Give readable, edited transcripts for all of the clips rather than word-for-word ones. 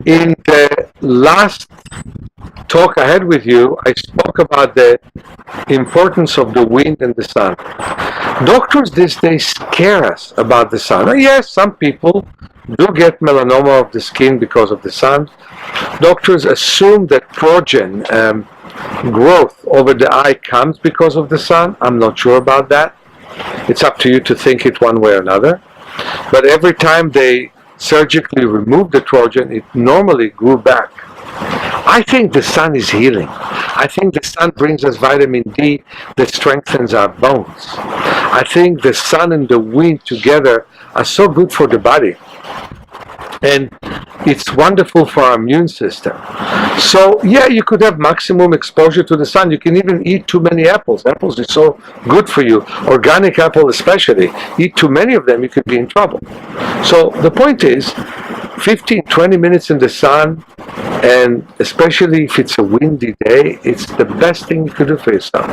In the last talk I had with you, I spoke about the importance of the wind and the sun. Doctors these days scare us about the sun. Yes, some people do get melanoma of the skin because of the sun. Doctors assume that progen growth over the eye comes because of the sun. I'm not sure about that. It's up to you to think it one way or another. But every time they surgically remove the trojan, it normally grew back. I think the sun is healing. I think the sun brings us vitamin D that strengthens our bones. I think the sun and the wind together are so good for the body. And it's wonderful for our immune system. So yeah, you could have maximum exposure to the sun. You can even eat too many apples. Apples is so good for you. Organic apple especially. Eat too many of them, you could be in trouble. So the point is, 15, 20 minutes in the sun, and especially if it's a windy day, it's the best thing you could do for yourself.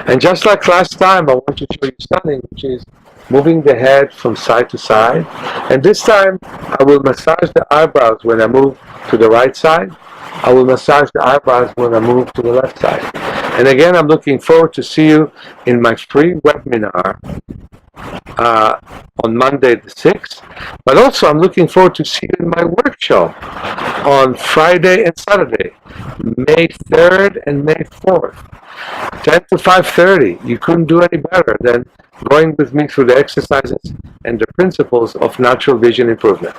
And just like last time, I want to show you something, which is moving the head from side to side. And this time, I will massage the eyebrows when I move to the right side. I will massage the eyebrows when I move to the left side. And again, I'm looking forward to see you in my free webinar on Monday the 6th. But also, I'm looking forward to see you in my workshop on Friday and Saturday, May 3rd and May 4th. 10 to 5:30. You couldn't do any better than going with me through the exercises and the principles of natural vision improvement.